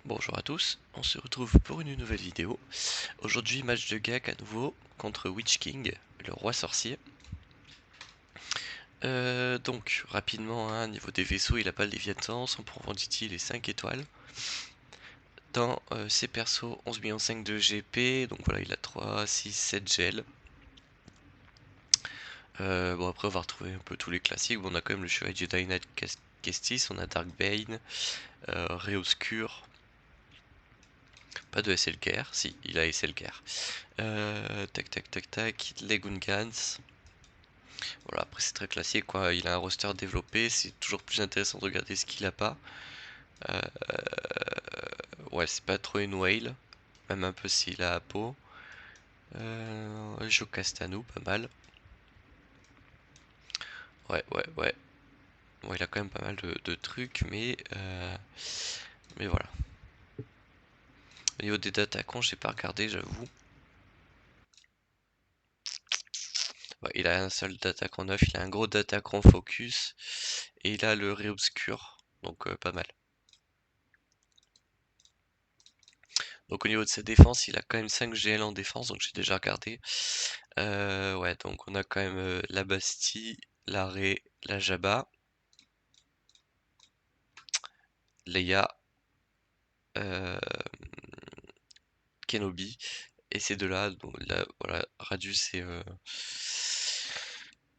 Bonjour à tous, on se retrouve pour une nouvelle vidéo. Aujourd'hui, match de Gak à nouveau contre Witch King, le roi sorcier. Donc, rapidement, hein, niveau des vaisseaux, il a pas le Léviathan, son profondity il est 5 étoiles. Dans ses persos, 11,5 millions de GP, donc voilà, il a 3, 6, 7 gels. Bon, après, on va retrouver un peu tous les classiques. Bon, on a quand même le Chevalier Jedi Knight Kestis, on a Darkbane, Réobscur. Pas de SLKR, si, il a SLKR. Tac tac tac tac, Legungans. Voilà, après c'est très classique quoi, il a un roster développé, c'est toujours plus intéressant de regarder ce qu'il a pas. Euh, ouais, c'est pas trop une whale, même un peu s'il a Apo. Jocastanou, pas mal. Ouais. Bon, il a quand même pas mal de trucs, mais voilà. Au niveau des datacons, j'ai pas regardé, j'avoue. Ouais, il a un seul datacron 9, il a un gros datacron focus, et il a le réobscur, donc pas mal. Donc au niveau de sa défense, il a quand même 5 GL en défense, donc j'ai déjà regardé. Ouais, donc on a quand même la Bastille, la Ré, la Jabba, Leia, euh, Kenobi, et ces deux-là, donc là, voilà, Radius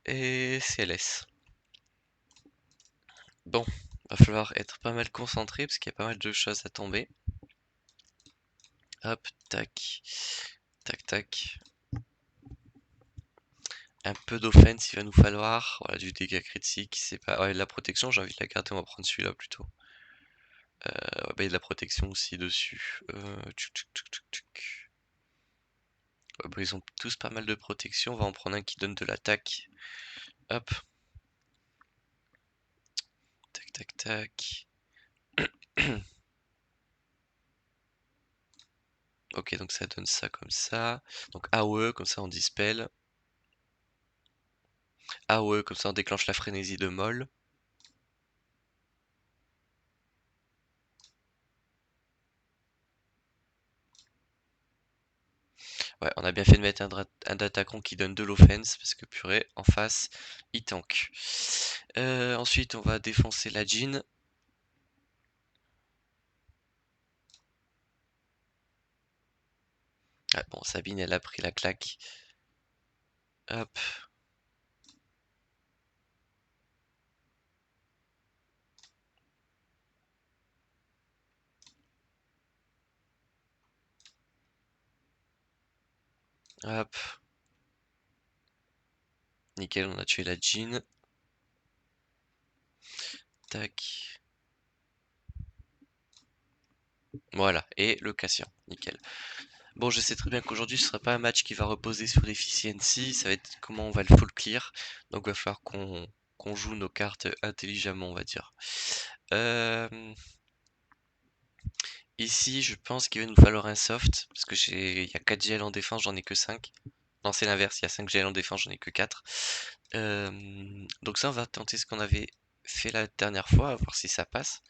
et CLS. Bon, va falloir être pas mal concentré parce qu'il y a pas mal de choses à tomber. Hop, tac, tac, tac. Un peu d'offense, il va nous falloir. Voilà, du dégât critique, c'est pas. Ouais, la protection, j'ai envie de la garder, on va prendre celui-là plutôt. Ouais, bah, il y a de la protection aussi dessus. Ouais, bah, ils ont tous pas mal de protection, on va en prendre un qui donne de l'attaque. Hop, tac, tac, tac. Ok, donc ça donne ça comme ça. Donc AOE, comme ça on dispel. AOE, comme ça on déclenche la frénésie de Moll. Ouais, on a bien fait de mettre un Datacron qui donne de l'offense, parce que purée, en face, il tank. Ensuite, on va défoncer la Jean. Ah, bon, Sabine, elle a pris la claque. Hop. Hop. Nickel, on a tué la Jean. Tac. Voilà, et le Cassian. Nickel. Bon, je sais très bien qu'aujourd'hui, ce sera pas un match qui va reposer sur l'efficiency, ça va être comment on va le full clear. Donc, il va falloir qu'on joue nos cartes intelligemment, on va dire. Euh, Ici, je pense qu'il va nous falloir un soft, parce que il y a 4 GL en défense, j'en ai que 5. Non, c'est l'inverse, il y a 5 GL en défense, j'en ai que 4. Donc ça, on va tenter ce qu'on avait fait la dernière fois, voir si ça passe.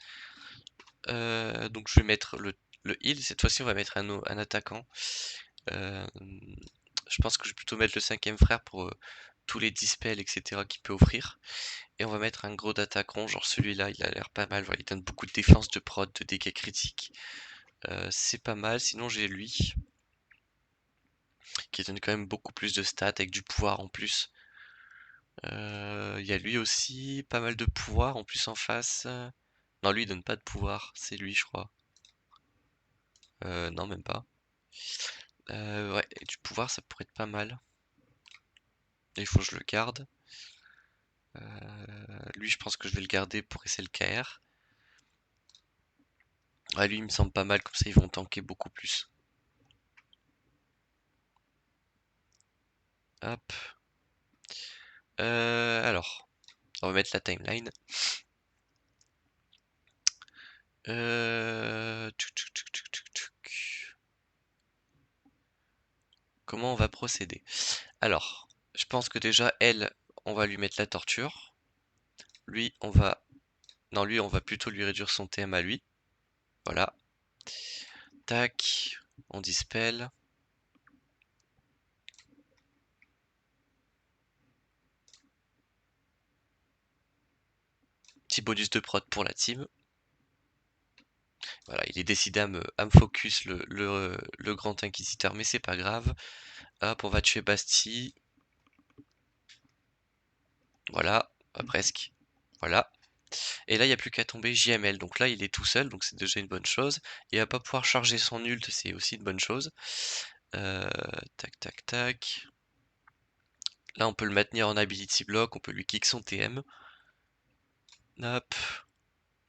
Donc je vais mettre le heal, cette fois-ci on va mettre un attaquant. Euh, je pense que je vais plutôt mettre le cinquième frère pour tous les dispels, etc. qu'il peut offrir. Et on va mettre un gros d'attaquant, genre celui-là, il a l'air pas mal. Voilà, il donne beaucoup de défense, de prod, de dégâts critiques. C'est pas mal. Sinon j'ai lui, qui donne quand même beaucoup plus de stats, avec du pouvoir en plus. Il y a lui aussi, pas mal de pouvoir en plus en face. Non, lui il donne pas de pouvoir, c'est lui je crois. Non, même pas. Ouais, et du pouvoir ça pourrait être pas mal. Il faut que je le garde. Lui, je pense que je vais le garder pour SLKR. Ah, lui, il me semble pas mal, comme ça ils vont tanker beaucoup plus. Hop. Alors, on va mettre la timeline. Comment on va procéder? Alors, je pense que déjà, elle, on va lui mettre la torture. Lui, on va... Non, lui, on va plutôt lui réduire son TM à lui. Voilà. Tac, on dispel. Petit bonus de prod pour la team. Voilà, il est décidé à me focus le grand inquisiteur, mais c'est pas grave. Hop, on va tuer Bastille. Voilà, presque. Voilà. Et là, il n'y a plus qu'à tomber JML. Donc là, il est tout seul, donc c'est déjà une bonne chose. Il va pas pouvoir charger son ult, c'est aussi une bonne chose. Tac, tac, tac. Là, on peut le maintenir en ability block, on peut lui kick son TM. Hop.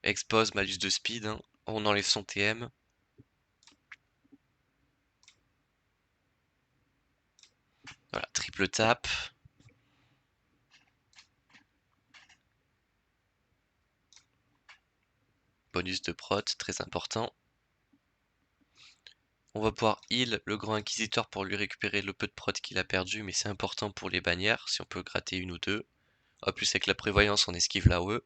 Expose, malus de speed. Hein. On enlève son TM. Voilà, triple tap. Bonus de prot, très important. On va pouvoir heal le grand inquisiteur pour lui récupérer le peu de prot qu'il a perdu, mais c'est important pour les bannières, si on peut gratter une ou deux. En plus, avec la prévoyance, on esquive la E.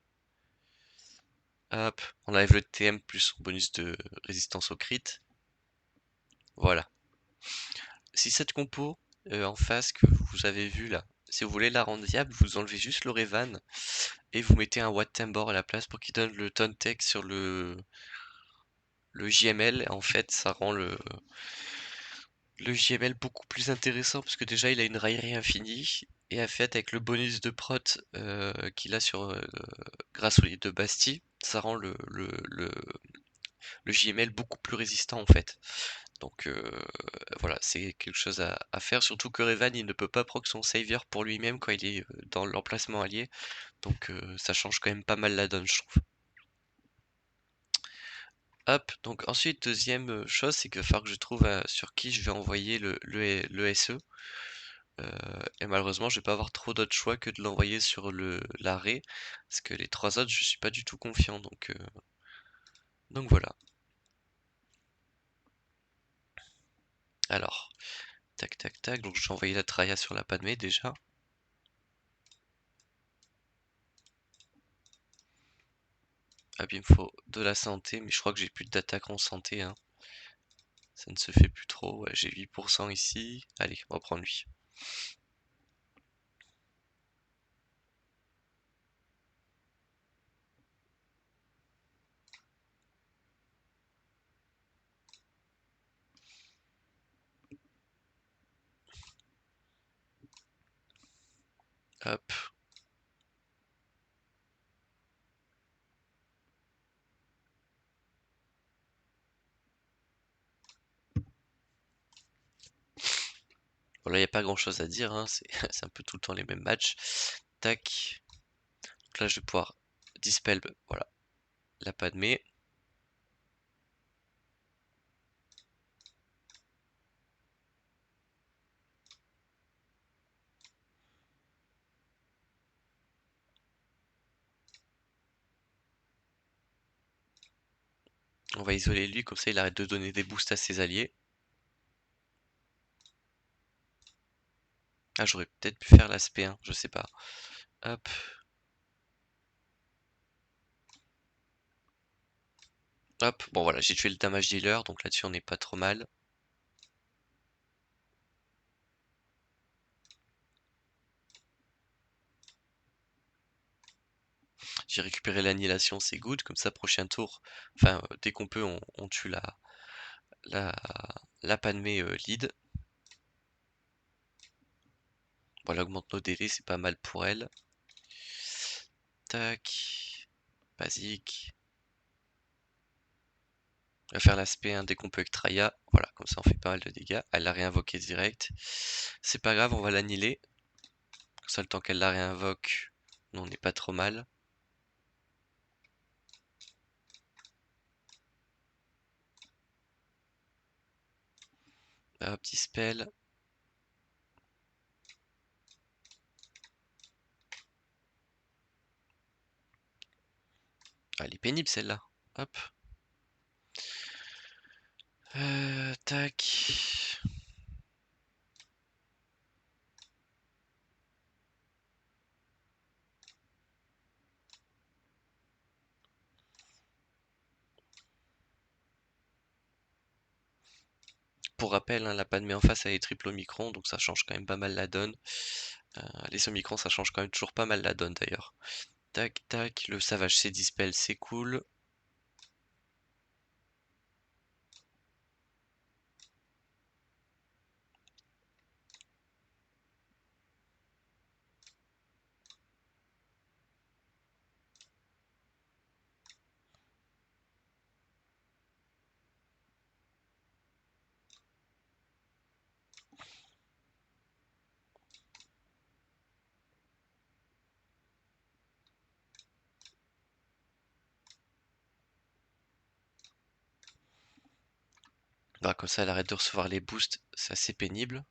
Hop, on enlève le TM plus son bonus de résistance au crit. Voilà. Si cette compo en face que vous avez vu là, si vous voulez la rendre viable, vous enlevez juste le Revan et vous mettez un Watt Tambor à la place pour qu'il donne le taunt tech sur le JML. En fait, ça rend le JML beaucoup plus intéressant parce que déjà il a une raillerie infinie et en fait avec le bonus de prot qu'il a sur grâce au livre de Bastille, ça rend le JML beaucoup plus résistant en fait. Donc voilà, c'est quelque chose à faire, surtout que Revan il ne peut pas proc son savior pour lui-même quand il est dans l'emplacement allié, donc ça change quand même pas mal la donne je trouve. Hop, donc ensuite deuxième chose c'est qu'il va falloir que je trouve sur qui je vais envoyer le SE. Et malheureusement je vais pas avoir trop d'autres choix que de l'envoyer sur l'arrêt, parce que les trois autres je suis pas du tout confiant, donc voilà. Alors, tac tac tac, donc j'ai envoyé la Traya sur la Padmé déjà. Ah bien, il me faut de la santé, mais je crois que j'ai plus d'attaque en santé, hein. Ça ne se fait plus trop. Ouais, j'ai 8% ici. Allez, on va prendre lui. Hop. Voilà, il n'y a pas grand chose à dire, hein. C'est un peu tout le temps les mêmes matchs. Tac. Donc là, je vais pouvoir dispel, voilà, la Padmé. On va isoler lui, comme ça il arrête de donner des boosts à ses alliés. Ah, j'aurais peut-être pu faire l'aspect 1, je sais pas. Hop. Hop. Bon voilà, j'ai tué le damage dealer, donc là-dessus on n'est pas trop mal. J'ai récupéré l'annihilation, c'est good. Comme ça, prochain tour, enfin, dès qu'on peut, on tue la, la Padmé lead. Voilà, augmente nos délais, c'est pas mal pour elle. Tac. Basique. On va faire l'aspect 1 dès qu'on peut avec Traya. Voilà, comme ça on fait pas mal de dégâts. Elle l'a réinvoqué direct. C'est pas grave, on va l'annihiler. Comme ça, le temps qu'elle la réinvoque, on n'est pas trop mal. Hop, petit spell. Ah, elle est pénible celle-là. Hop. Tac. Pour rappel, hein, la panne en face elle est triple Omicron, donc ça change quand même pas mal la donne. Les Omicron ça change quand même toujours pas mal la donne d'ailleurs. Tac tac, le Savage C dispel c'est cool. Bah, comme ça elle arrête de recevoir les boosts, c'est assez pénible.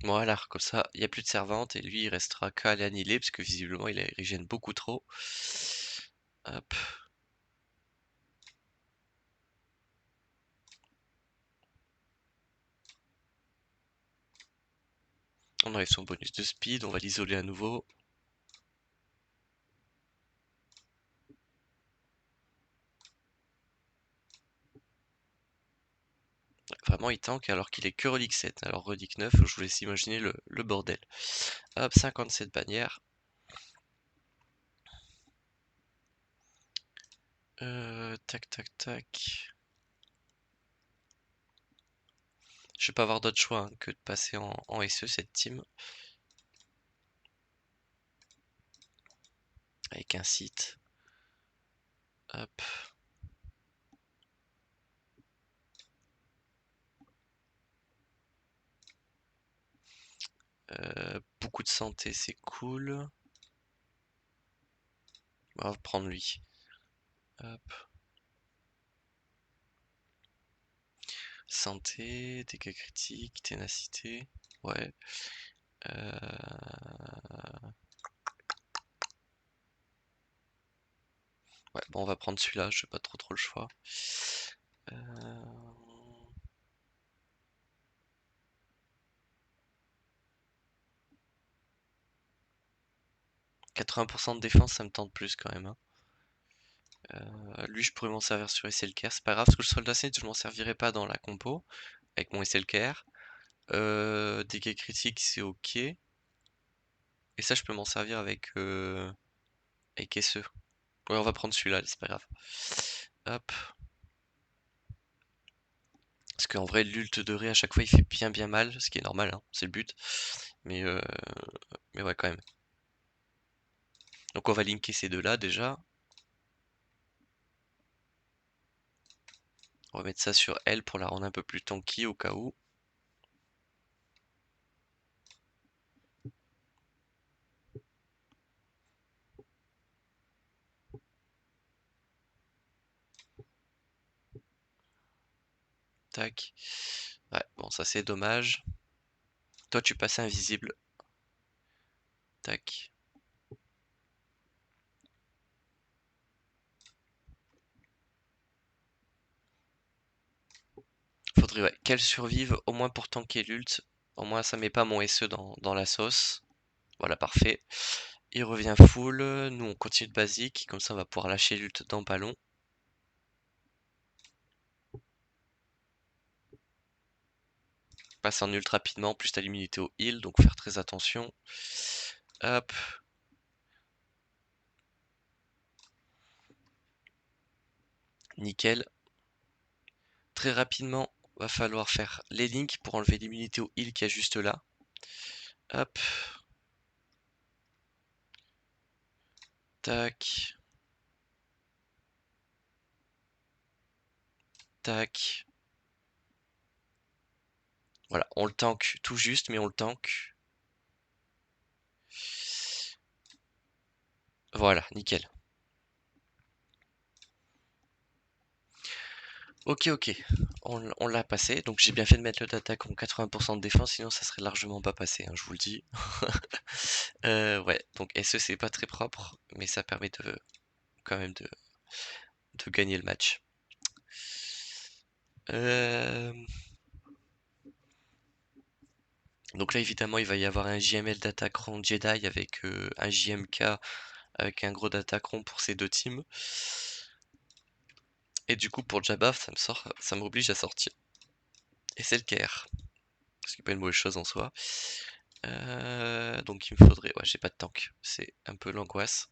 Voilà, comme ça, il n'y a plus de servante et lui il restera qu'à l'annihiler parce que visiblement il régène beaucoup trop. Hop. On enlève son bonus de speed, on va l'isoler à nouveau. Vraiment il tank alors qu'il est que relique 7. Alors relique 9, je vous laisse imaginer le bordel. Hop, 57 bannières. Tac tac tac. Je vais pas avoir d'autre choix hein, que de passer en SE cette team. Avec un site. Hop. Beaucoup de santé, c'est cool. On va prendre lui. Hop. Santé, dégâts critiques, ténacité. Ouais. Ouais, bon, on va prendre celui-là, je sais pas trop le choix. 80% de défense, ça me tente plus quand même, hein. Lui, je pourrais m'en servir sur SLKR, c'est pas grave, parce que le soldat Snake, je m'en servirai pas dans la compo, avec mon SLKR. Dégâts critiques, c'est ok. Et ça, je peux m'en servir avec SE. Ouais, on va prendre celui-là, c'est pas grave. Hop. Parce qu'en vrai, l'ult de Ré à chaque fois il fait bien mal, ce qui est normal, hein, c'est le but. Mais, euh, mais ouais, quand même. Donc on va linker ces deux-là déjà. On va mettre ça sur elle pour la rendre un peu plus tanky au cas où. Tac. Ouais, bon, ça c'est dommage. Toi, tu passes invisible. Tac. Faudrait ouais, qu'elle survive au moins pour tanker l'ult. Au moins, ça met pas mon SE dans la sauce. Voilà, parfait. Il revient full. Nous, on continue de basique. Comme ça, on va pouvoir lâcher l'ult dans le ballon. Passe en ult rapidement. Plus t'as l'immunité au heal. Donc, faire très attention. Hop. Nickel. Très rapidement, va falloir faire les links pour enlever l'immunité au heal qu'il y a juste là. Hop. Tac. Tac. Voilà, on le tank tout juste, mais on le tank. Voilà, nickel. Ok, ok. On l'a passé. Donc j'ai bien fait de mettre le d'attaque en 80% de défense, sinon ça serait largement pas passé, hein, je vous le dis. Ouais, donc SE c'est pas très propre, mais ça permet de quand même de gagner le match. Euh, Donc là, évidemment, il va y avoir un JML d'Attaquant Jedi avec un JMK avec un gros d'Attaquant pour ces deux teams. Et du coup, pour Jabba, ça m'oblige à sortir. Et c'est le KR. Ce qui n'est pas une mauvaise chose en soi. Donc il me faudrait... Ouais, j'ai pas de tank. C'est un peu l'angoisse.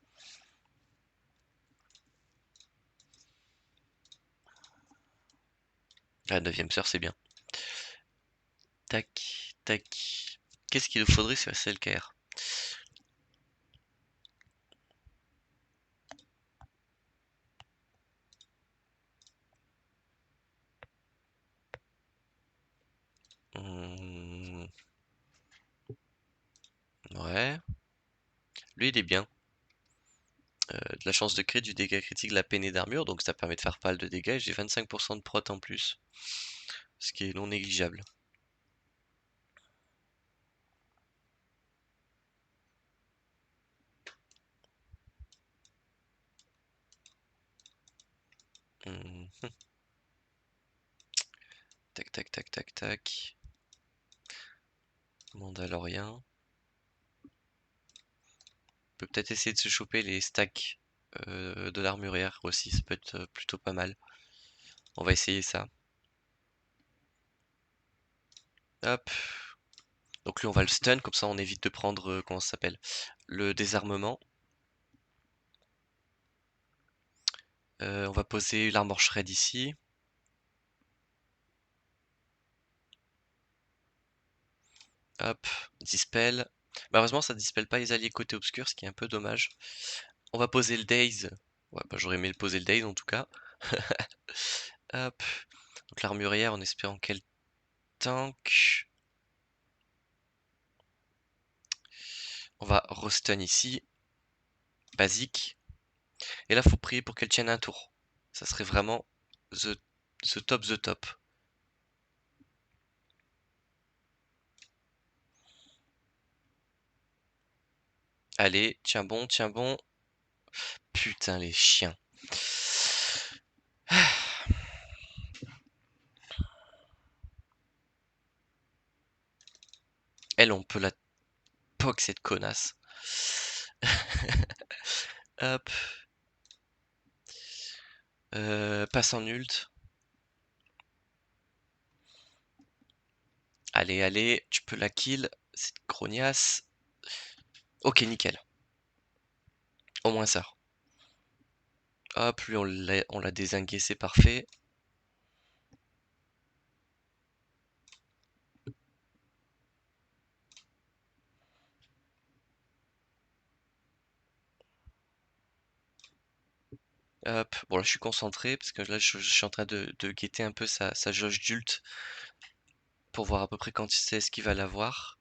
La 9ème sœur, c'est bien. Tac, tac. Qu'est-ce qu'il nous faudrait sur SLKR? Hmm, ouais. Lui, il est bien. De la chance de crit, du dégât critique, de la peinée d'armure, donc ça permet de faire pas mal de dégâts. J'ai 25% de prot en plus, ce qui est non négligeable. Hmm, tac, tac, tac, tac, tac. Mandalorien. On peut peut-être essayer de se choper les stacks de l'armurière aussi, ça peut être plutôt pas mal. On va essayer ça. Hop. Donc lui on va le stun, comme ça on évite de prendre, comment ça s'appelle? Le désarmement. On va poser l'armor shred ici. Hop, dispel. Malheureusement ça dispel pas les alliés côté obscur, ce qui est un peu dommage. On va poser le Daze. Ouais, bah, j'aurais aimé le poser le Daze en tout cas. Hop. Donc l'armurière en espérant qu'elle tank. On va restun ici. Basique. Et là, faut prier pour qu'elle tienne un tour. Ça serait vraiment the top, the top. Allez, tiens bon, tiens bon. Putain, les chiens. Elle, on peut la poke, cette connasse. Hop. Passe en ult. Allez, allez, tu peux la kill. Cette grognasse. Ok, nickel. Au moins ça. Hop, lui, on l'a dézingué, c'est parfait. Hop, bon là je suis concentré parce que là je suis en train de guetter un peu sa jauge d'ult pour voir à peu près quand c'est ce qu'il va l'avoir.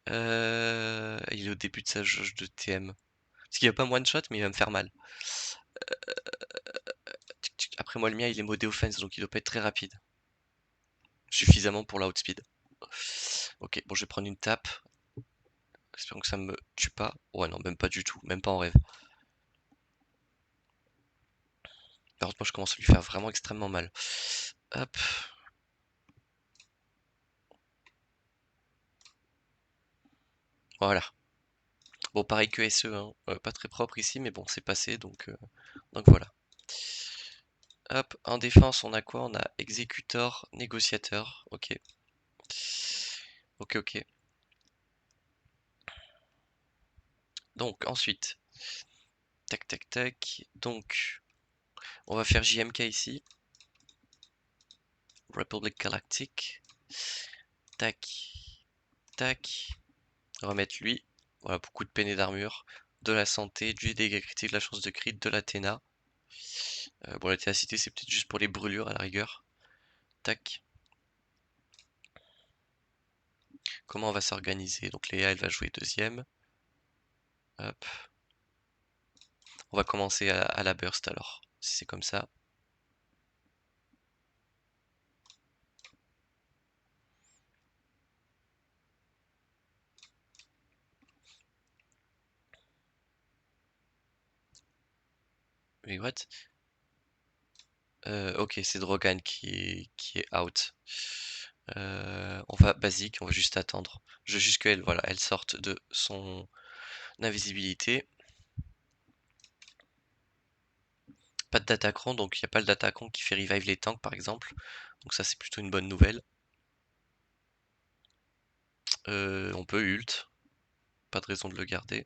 Il est au début de sa jauge de TM. Parce qu'il va pas me one shot mais il va me faire mal. Après moi le mien il est modé offense donc il doit pas être très rapide. Suffisamment pour la outspeed. Ok, bon je vais prendre une tape. Espérons que ça me tue pas. Ouais non, même pas du tout, même pas en rêve. Par contre moi je commence à lui faire vraiment extrêmement mal. Hop. Voilà. Bon pareil que SE, hein. Pas très propre ici mais bon c'est passé donc voilà. Hop, en défense, on a quoi? On a exécuteur, négociateur. Ok. Ok, ok. Donc, ensuite, tac, tac, tac. Donc, on va faire JMK ici. Republic Galactic. Tac, tac. Remettre lui. Voilà, beaucoup de peinée d'armure. De la santé, du dégât critique, de la chance de crit, de la l'Athéna. Bon, la ténacité, c'est peut-être juste pour les brûlures à la rigueur. Tac. Comment on va s'organiser? Donc, Léa, elle va jouer deuxième. Hop. On va commencer à la burst alors, si c'est comme ça. Mais what? Ok, c'est Drogan qui est out. On va basique, on va juste attendre. Je veux juste qu'elle, voilà, elle sorte de son invisibilité. Pas de datacron, donc il n'y a pas le datacron qui fait revive les tanks par exemple. Donc ça c'est plutôt une bonne nouvelle. On peut ult, pas de raison de le garder.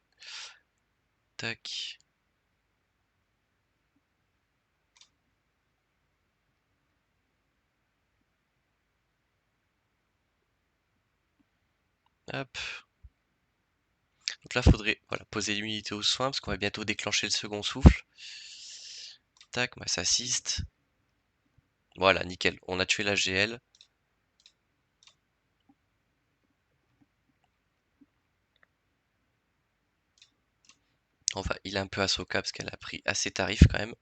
Tac. Hop. Donc là faudrait voilà, poser l'immunité aux soins parce qu'on va bientôt déclencher le second souffle. Tac, mass assist. Voilà, nickel. On a tué la GL. Enfin, il est un peu à Soka parce qu'elle a pris assez tarif quand même.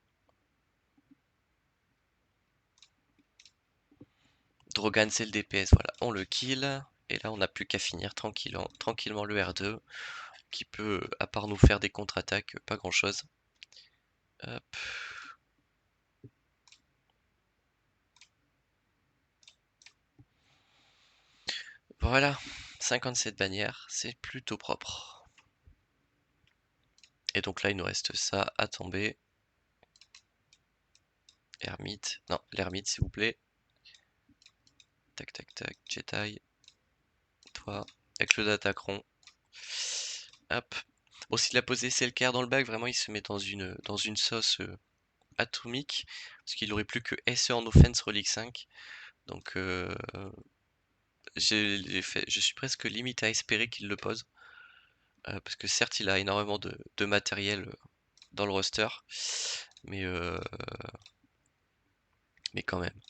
Drogan c'est le DPS, voilà, on le kill. Et là on n'a plus qu'à finir tranquillement le R2 qui peut, à part nous faire des contre-attaques, pas grand chose. Hop. Voilà, 57 bannières, c'est plutôt propre. Et donc là il nous reste ça à tomber. Ermite, non, l'ermite s'il vous plaît. Tac tac tac, Jedi. Toi, avec le datacron. Hop. Bon, s'il a posé Selker dans le bac, vraiment il se met dans une sauce atomique. Parce qu'il aurait plus que SE en offense relique 5. Donc je suis presque limite à espérer qu'il le pose. Parce que certes il a énormément de matériel dans le roster. Mais, mais quand même.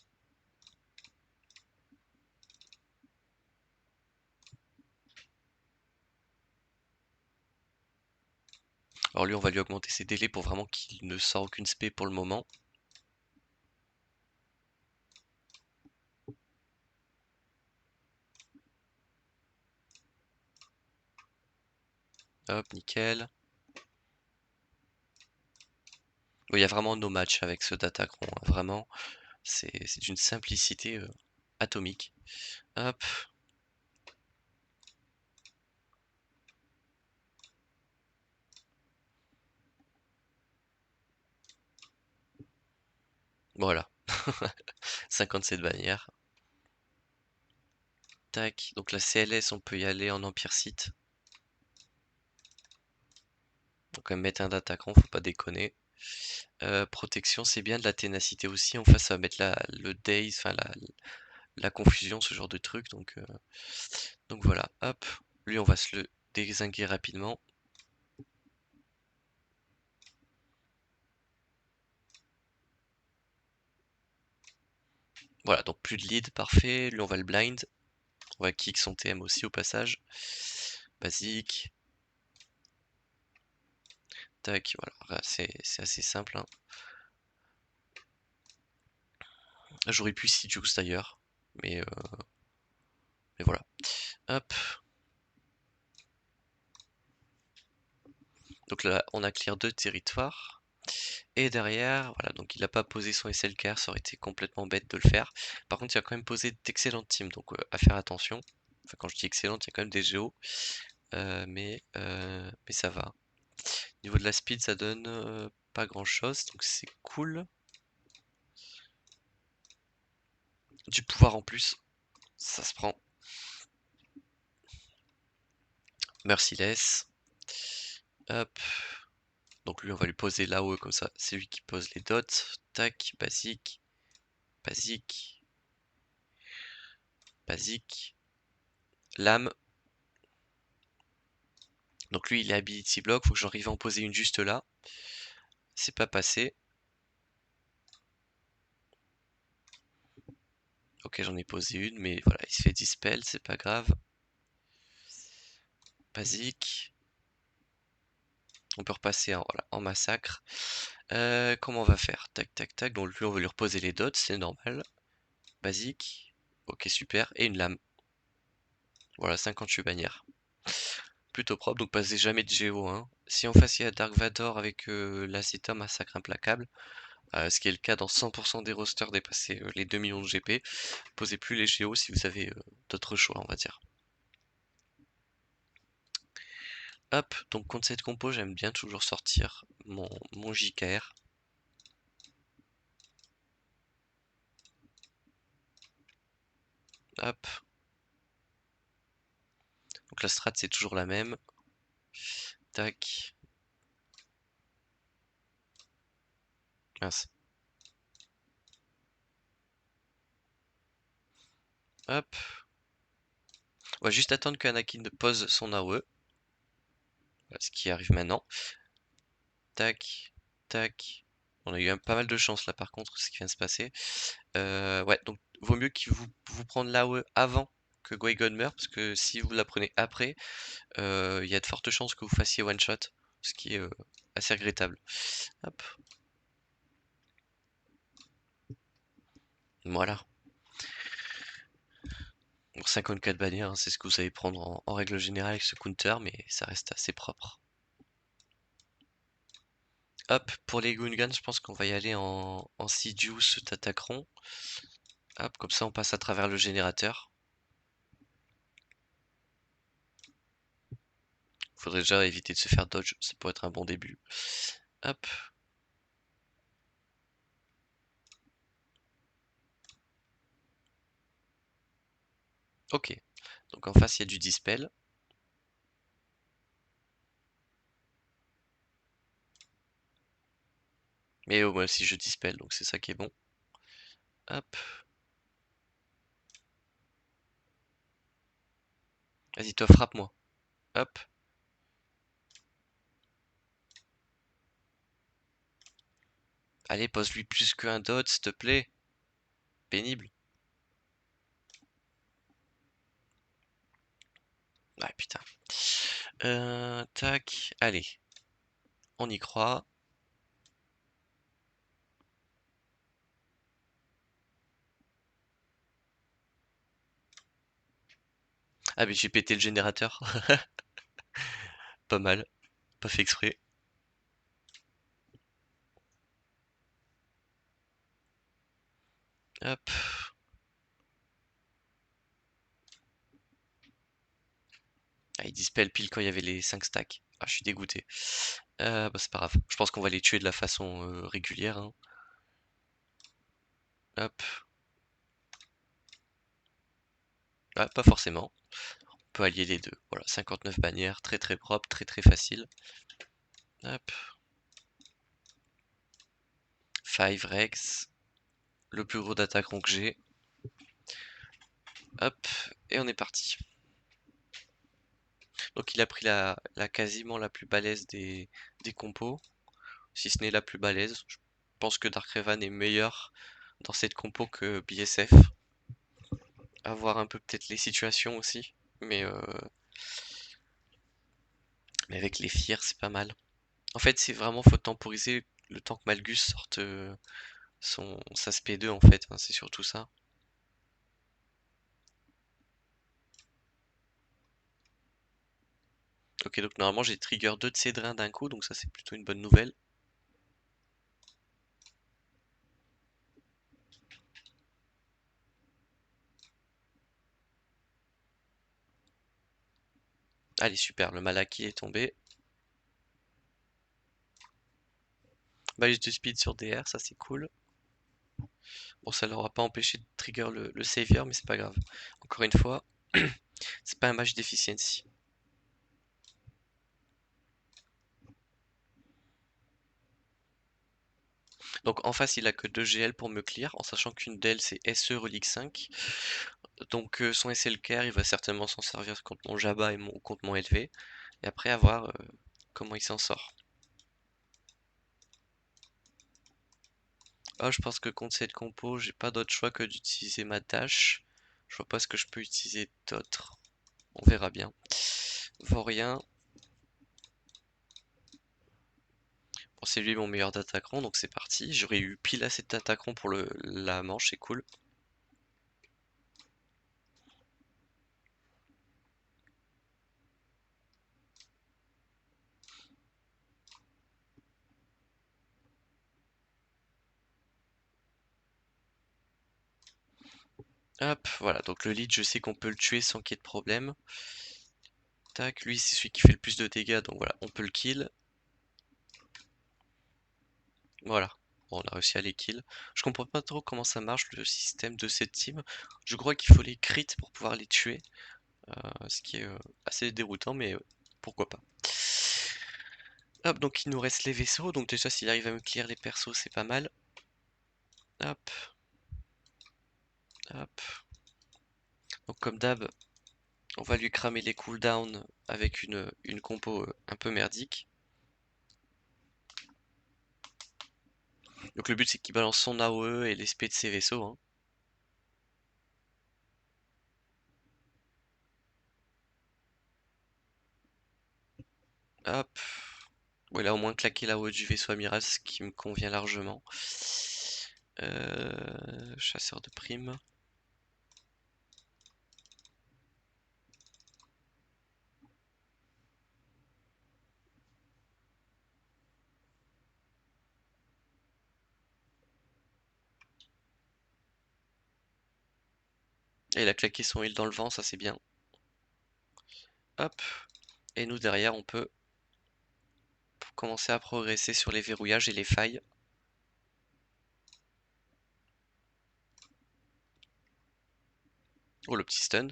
Alors lui on va lui augmenter ses délais pour vraiment qu'il ne sort aucune spé pour le moment. Hop, nickel. Bon, il y a vraiment no match avec ce Datacron, hein. Vraiment, c'est d'une simplicité atomique. Hop. Voilà. 57 bannières. Tac. Donc la CLS, on peut y aller en Empire Site. Donc quand même mettre un Datacron, faut pas déconner. Protection, c'est bien, de la ténacité aussi. En face, ça va mettre le daze, enfin la confusion, ce genre de truc. Donc voilà, hop. Lui, on va se le dézinguer rapidement. Voilà, donc plus de lead, parfait. Lui, on va le blind. On va kick son TM aussi au passage. Basique. Tac, voilà, c'est assez simple, hein. J'aurais pu Seduce d'ailleurs, mais, mais voilà. Hop. Donc là, on a clear 2 territoires. Et derrière, voilà, donc il n'a pas posé son SLKR, ça aurait été complètement bête de le faire. Par contre, il a quand même posé d'excellentes teams, donc à faire attention. Enfin, quand je dis excellente, il y a quand même des géos, mais ça va. Niveau de la speed, ça donne pas grand chose, donc c'est cool. Du pouvoir en plus, ça se prend. Merciless. Hop. Donc lui, on va lui poser là-haut comme ça. C'est lui qui pose les dots. Tac, basique, basique, basique. Lame. Donc lui, il est ability block. Faut que j'arrive à en poser une juste là. C'est pas passé. Ok, j'en ai posé une, mais voilà, il se fait dispel, c'est pas grave. Basique. On peut repasser voilà, en massacre. Comment on va faire? Tac, tac, tac. Donc lui, on va lui reposer les dots, c'est normal. Basique. Ok, super. Et une lame. Voilà, 58 bannières. plutôt propre, donc passez jamais de Géo, hein. Si en face il y a Dark Vador avec l'Aceta Massacre Implacable, ce qui est le cas dans 100% des rosters dépassés les 2 millions de GP, posez plus les Géo si vous avez d'autres choix, on va dire. Hop, donc contre cette compo, j'aime bien toujours sortir mon JKR. Hop. Donc la strat c'est toujours la même. Tac. Mince. Hop. On va juste attendre que Anakin pose son AOE. Ce qui arrive maintenant. Tac. Tac. On a eu pas mal de chance là par contre, ce qui vient de se passer. Ouais, donc vaut mieux qu'il vous prendre l'AOE avant que Qui-Gon meure, parce que si vous la prenez après, il y a de fortes chances que vous fassiez one shot, ce qui est assez regrettable. Hop. Voilà. Bon, 54 bannières, hein, c'est ce que vous allez prendre en règle générale avec ce counter, mais ça reste assez propre. Hop, pour les Gungans, je pense qu'on va y aller en Sidious Tatacron. Hop, comme ça on passe à travers le générateur. Faudrait déjà éviter de se faire dodge, ça pourrait être un bon début. Hop. Ok. Donc en face il y a du dispel. Mais moi aussi je dispel, donc c'est ça qui est bon. Hop. Vas-y, toi frappe-moi. Hop. Allez, pose-lui plus qu'un dot, s'il te plaît. Pénible. Ah putain. Tac. Allez. On y croit. Ah mais j'ai pété le générateur. Pas mal. Pas fait exprès. Hop. Ah, il dispel pile quand il y avait les 5 stacks. Ah, je suis dégoûté. Bah, c'est pas grave. Je pense qu'on va les tuer de la façon régulière, hein. Hop. Ah, pas forcément. On peut allier les deux. Voilà, 59 bannières, très très propre, très très facile. Hop. 5 Rex. Le plus gros d'attaquant que j'ai. Hop. Et on est parti. Donc il a pris la quasiment la plus balèze des compos. Si ce n'est la plus balèze. Je pense que Dark Revan est meilleur dans cette compo que BSF. À voir un peu peut-être les situations aussi. Mais avec les Fear, c'est pas mal. En fait, c'est vraiment, faut temporiser le temps que Malgus sorte sa SP2 en fait, hein, c'est surtout ça. Ok, donc normalement j'ai trigger 2 de Cédrin d'un coup, donc ça c'est plutôt une bonne nouvelle. Allez, super, le Malaki est tombé. Balise de speed sur DR, ça c'est cool. Bon, ça leur a pas empêché de trigger le Savior, mais c'est pas grave. Encore une fois, c'est pas un match d'efficiency. Donc en face, il a que 2 GL pour me clear, en sachant qu'une d'elles c'est SE Relique 5. Donc son SLKR, il va certainement s'en servir contre mon Jabba et contre mon LV. Et après, à voir comment il s'en sort. Ah, je pense que contre cette compo, j'ai pas d'autre choix que d'utiliser ma dash. Je vois pas ce que je peux utiliser d'autre. On verra bien. Vaurien. Bon, c'est lui mon meilleur d'attaquant, donc c'est parti. J'aurais eu pile assez d'attaquants pour la manche, c'est cool. Hop, voilà, donc le lead, je sais qu'on peut le tuer sans qu'il y ait de problème. Tac, lui, c'est celui qui fait le plus de dégâts, donc voilà, on peut le kill. Voilà, bon, on a réussi à les kill. Je comprends pas trop comment ça marche le système de cette team. Je crois qu'il faut les crits pour pouvoir les tuer, ce qui est assez déroutant, mais pourquoi pas. Hop, donc il nous reste les vaisseaux, donc déjà s'il arrive à me clear les persos, c'est pas mal. Hop, hop. Donc comme d'hab, on va lui cramer les cooldowns avec une compo un peu merdique. Donc le but c'est qu'il balance son AOE et l'SP de ses vaisseaux, hein. Hop. Bon, il a au moins claqué l'AOE du vaisseau amiral, ce qui me convient largement. Chasseur de primes. Et il a claqué son heal dans le vent, ça c'est bien. Hop. Et nous derrière on peut commencer à progresser sur les verrouillages et les failles. Oh le petit stun.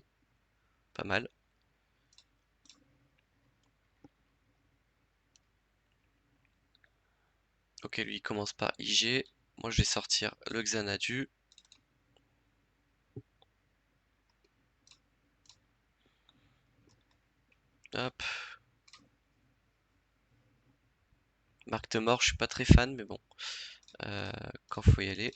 Pas mal. Ok, lui il commence par IG. Moi je vais sortir le Xanadu. Hop. Marque de mort, je suis pas très fan, mais bon. Quand faut y aller.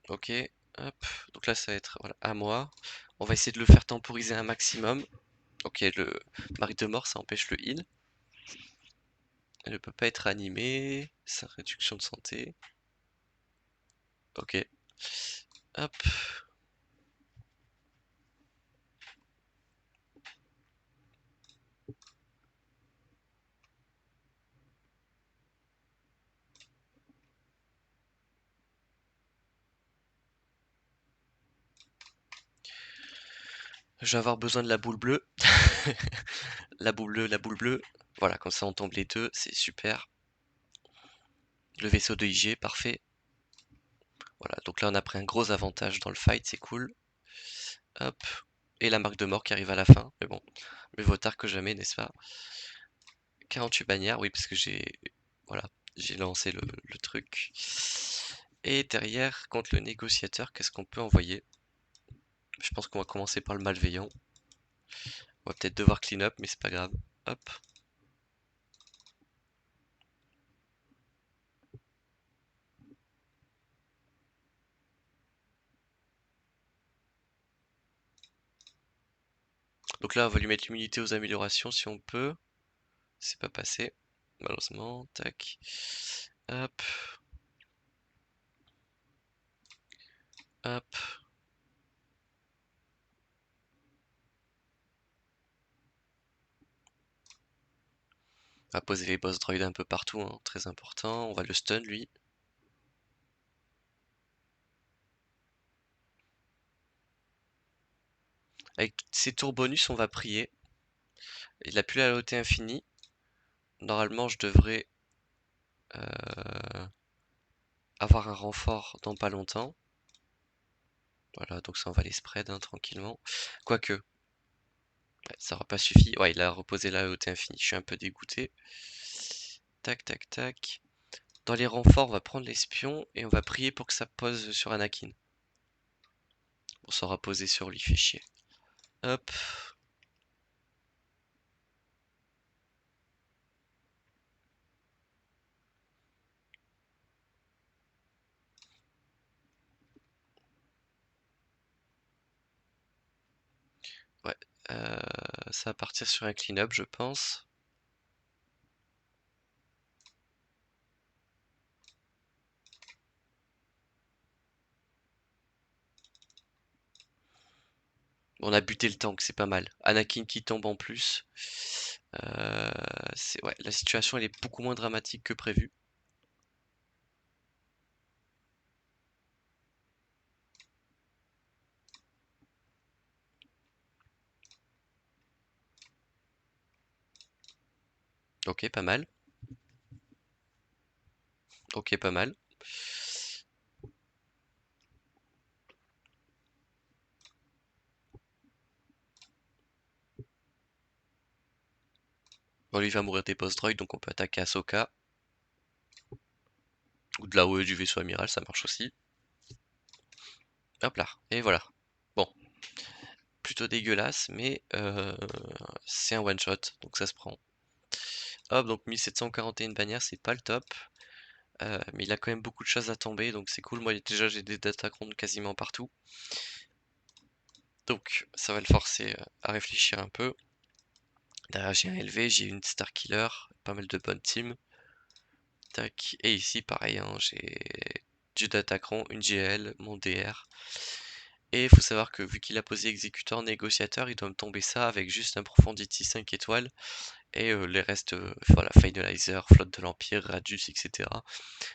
Ok. Hop. Donc là ça va être voilà, à moi. On va essayer de le faire temporiser un maximum. Ok, le marque de mort ça empêche le heal. Elle ne peut pas être animée. Sa réduction de santé. Ok. Hop. Je vais avoir besoin de la boule bleue. La boule bleue, la boule bleue. Voilà, comme ça on tombe les deux, c'est super. Le vaisseau de IG, parfait. Voilà, donc là on a pris un gros avantage dans le fight, c'est cool. Hop. Et la marque de mort qui arrive à la fin. Mais bon, mieux vaut tard que jamais, n'est-ce pas? 48 bannières, oui, parce que j'ai... Voilà, j'ai lancé le truc. Et derrière, contre le négociateur, qu'est-ce qu'on peut envoyer? Je pense qu'on va commencer par le malveillant. On va peut-être devoir clean up, mais c'est pas grave. Hop. Donc là, on va lui mettre l'immunité aux améliorations si on peut. C'est pas passé, malheureusement. Tac. Hop. Hop. On va poser les boss droïdes un peu partout, hein, très important. On va le stun, lui. Avec ses tours bonus, on va prier. Il a plus la loyauté infinie. Normalement, je devrais avoir un renfort dans pas longtemps. Voilà, donc ça on va les spread hein, tranquillement. Quoique, ouais, ça aura pas suffi. Ouais, il a reposé la loyauté infinie. Je suis un peu dégoûté. Tac, tac, tac. Dans les renforts, on va prendre l'espion et on va prier pour que ça pose sur Anakin. Bon, ça aura posé sur lui, fait chier. Hop. Ouais. Euh, Ça va partir sur un clean-up, je pense. On a buté le tank, c'est pas mal. Anakin qui tombe en plus. Euh, ouais, la situation elle est beaucoup moins dramatique que prévu. Ok, pas mal. Ok, pas mal. Bon, lui il va mourir des post-droid, donc on peut attaquer Ahsoka. Ou de là-haut du vaisseau amiral, ça marche aussi. Hop là, et voilà. Bon, plutôt dégueulasse, mais c'est un one-shot, donc ça se prend. Hop, donc 1741 bannières, c'est pas le top. Mais il a quand même beaucoup de choses à tomber, donc c'est cool. Moi déjà j'ai des datacrons quasiment partout. Donc ça va le forcer à réfléchir un peu. Derrière j'ai un LV, j'ai une Star Killer, pas mal de bonnes teams. Tac, et ici pareil, hein, j'ai du datacron, une GL, mon DR. Et il faut savoir que vu qu'il a posé exécuteur négociateur, il doit me tomber ça avec juste un Profundity 5 étoiles et les restes, voilà, Finalizer, Flotte de l'Empire, Radius, etc.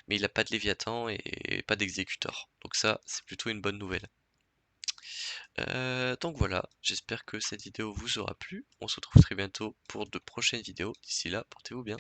Mais il a pas de Léviathan et pas d'exécuteur. Donc ça, c'est plutôt une bonne nouvelle. Donc voilà, j'espère que cette vidéo vous aura plu. On se retrouve très bientôt pour de prochaines vidéos. D'ici là, portez-vous bien.